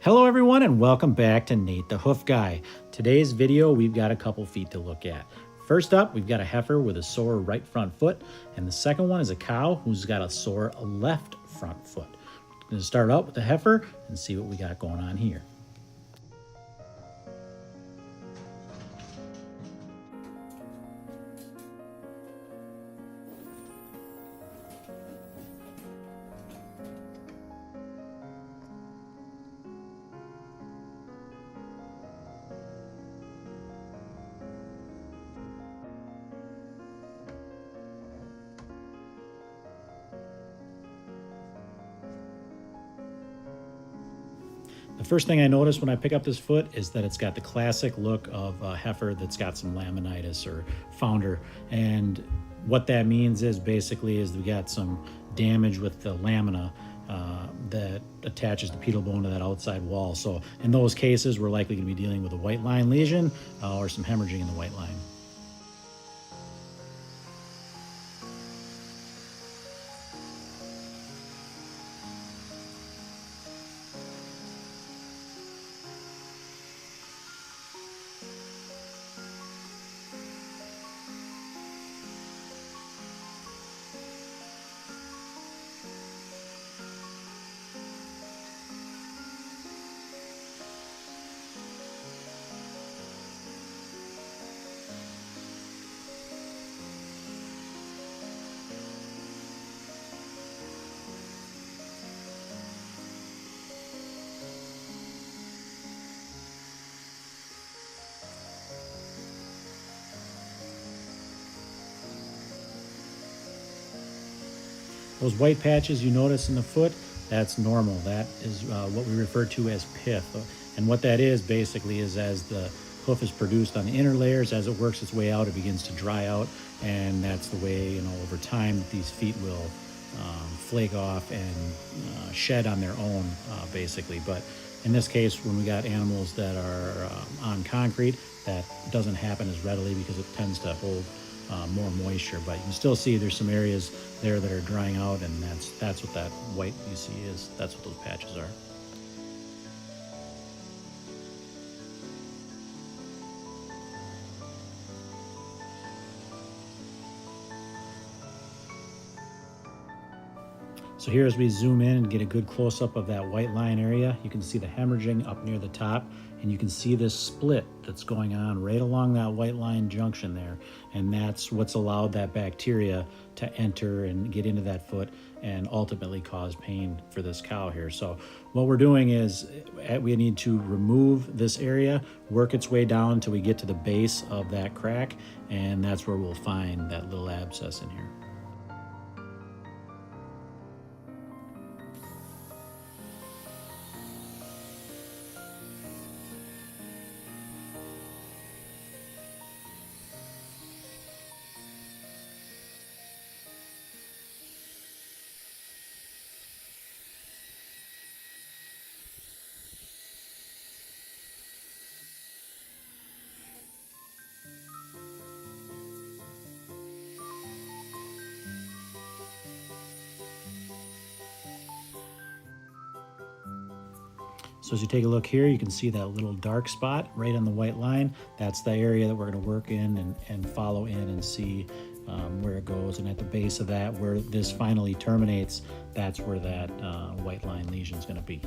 Hello everyone and welcome back to Nate the Hoof Guy. Today's video we've got a couple feet to look at. First up we've got a heifer with a sore right front foot, and the second one is a cow who's got a sore left front foot. We're going to start out with the heifer and see what we got going on here. The first thing I notice when I pick up this foot is that it's got the classic look of a heifer that's got some laminitis or founder. And what that means is basically is we got some damage with the lamina that attaches the pedal bone to that outside wall. So in those cases, we're likely going to be dealing with a white line lesion or some hemorrhaging in the white line. Those white patches you notice in the foot, that's normal. That is what we refer to as pith. And what that is basically is as the hoof is produced on the inner layers, as it works its way out, it begins to dry out. And that's the way, over time, these feet will flake off and shed on their own, basically. But in this case, when we got animals that are on concrete, that doesn't happen as readily because it tends to hold more moisture, but you can still see there's some areas there that are drying out, and that's what that white you see is. That's what those patches are. So here as we zoom in and get a good close-up of that white line area, you can see the hemorrhaging up near the top, and you can see this split that's going on right along that white line junction there. And that's what's allowed that bacteria to enter and get into that foot and ultimately cause pain for this cow here. So what we're doing is we need to remove this area, work its way down until we get to the base of that crack, and that's where we'll find that little abscess in here. So as you take a look here, you can see that little dark spot right on the white line. That's the area that we're going to work in and follow in and see where it goes. And at the base of that, where this finally terminates, that's where that white line lesion is going to be.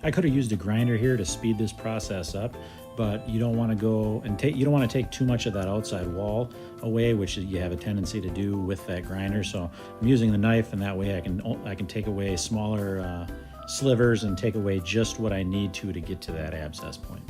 I could have used a grinder here to speed this process up, but you don't want to go and you don't want to take too much of that outside wall away, which you have a tendency to do with that grinder. So I'm using the knife, and that way I can take away smaller slivers and take away just what I need to get to that abscess point.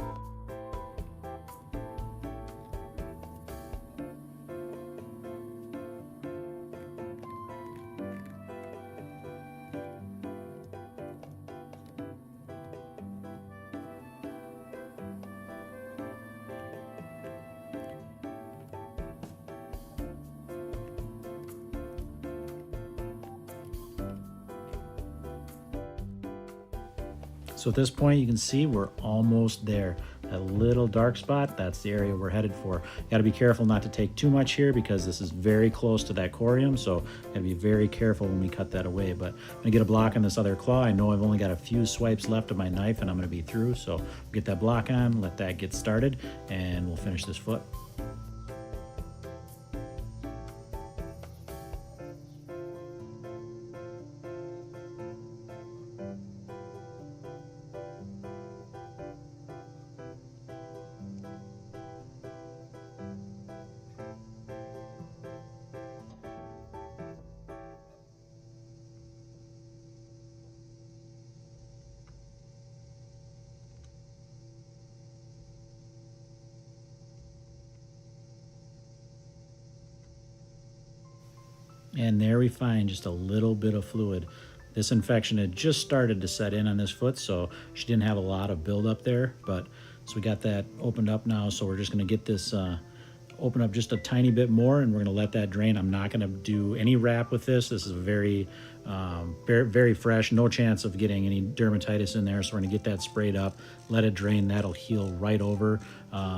So at this point, you can see we're almost there. That little dark spot, that's the area we're headed for. Got to be careful not to take too much here because this is very close to that corium, so got to be very careful when we cut that away. But I'm gonna get a block on this other claw. I know I've only got a few swipes left of my knife and I'm gonna be through, so we'll get that block on, let that get started, and we'll finish this foot. And there we find just a little bit of fluid. This infection had just started to set in on this foot, so she didn't have a lot of buildup there. But so we got that opened up now, so we're just going to get this open up just a tiny bit more, and we're going to let that drain. I'm not going to do any wrap with this. This is very, very fresh. No chance of getting any dermatitis in there, so we're going to get that sprayed up, let it drain. That'll heal right over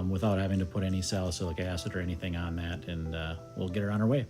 without having to put any salicylic acid or anything on that, and we'll get her on her way.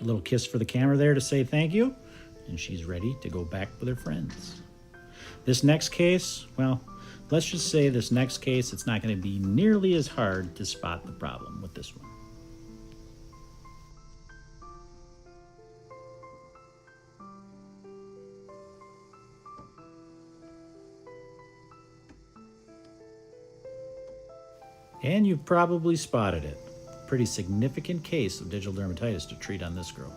A little kiss for the camera there to say thank you, and she's ready to go back with her friends. This next case, well, let's just say this next case, it's not going to be nearly as hard to spot the problem with this one. And you've probably spotted it. Pretty significant case of digital dermatitis to treat on this girl.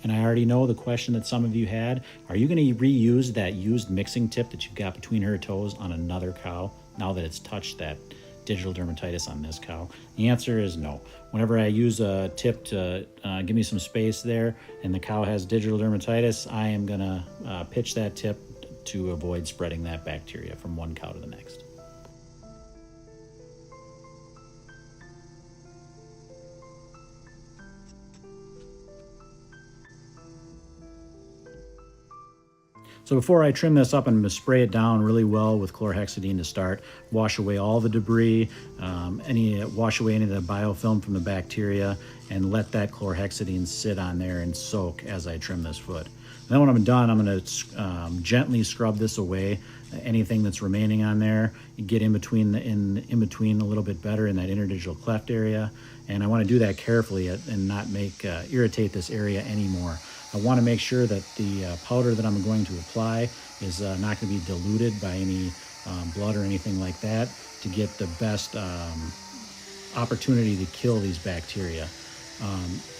And I already know the question that some of you had, are you going to reuse that used mixing tip that you've got between her toes on another cow now that it's touched that digital dermatitis on this cow? The answer is no. Whenever I use a tip to give me some space there and the cow has digital dermatitis, I am going to pitch that tip to avoid spreading that bacteria from one cow to the next. So before I trim this up, I'm going to spray it down really well with chlorhexidine to start. Wash away all the debris, wash away any of the biofilm from the bacteria, and let that chlorhexidine sit on there and soak as I trim this foot. And then when I'm done, I'm going to gently scrub this away. Anything that's remaining on there, you get in between a little bit better in that interdigital cleft area. And I want to do that carefully and not irritate this area anymore. I want to make sure that the powder that I'm going to apply is not going to be diluted by any blood or anything like that to get the best opportunity to kill these bacteria.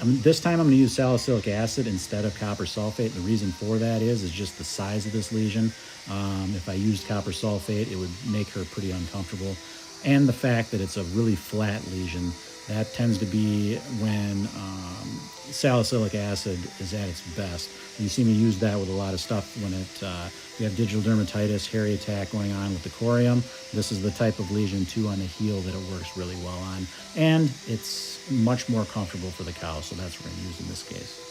This time I'm going to use salicylic acid instead of copper sulfate. The reason for that is just the size of this lesion. If I used copper sulfate, it would make her pretty uncomfortable. And the fact that it's a really flat lesion, that tends to be when salicylic acid is at its best. You see me use that with a lot of stuff when you have digital dermatitis, hairy attack going on with the corium. This is the type of lesion too on the heel that it works really well on. And it's much more comfortable for the cow, so that's what we're going to use in this case.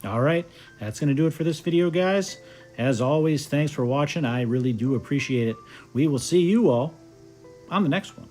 All right, that's going to do it for this video, guys. As always, thanks for watching. I really do appreciate it. We will see you all on the next one.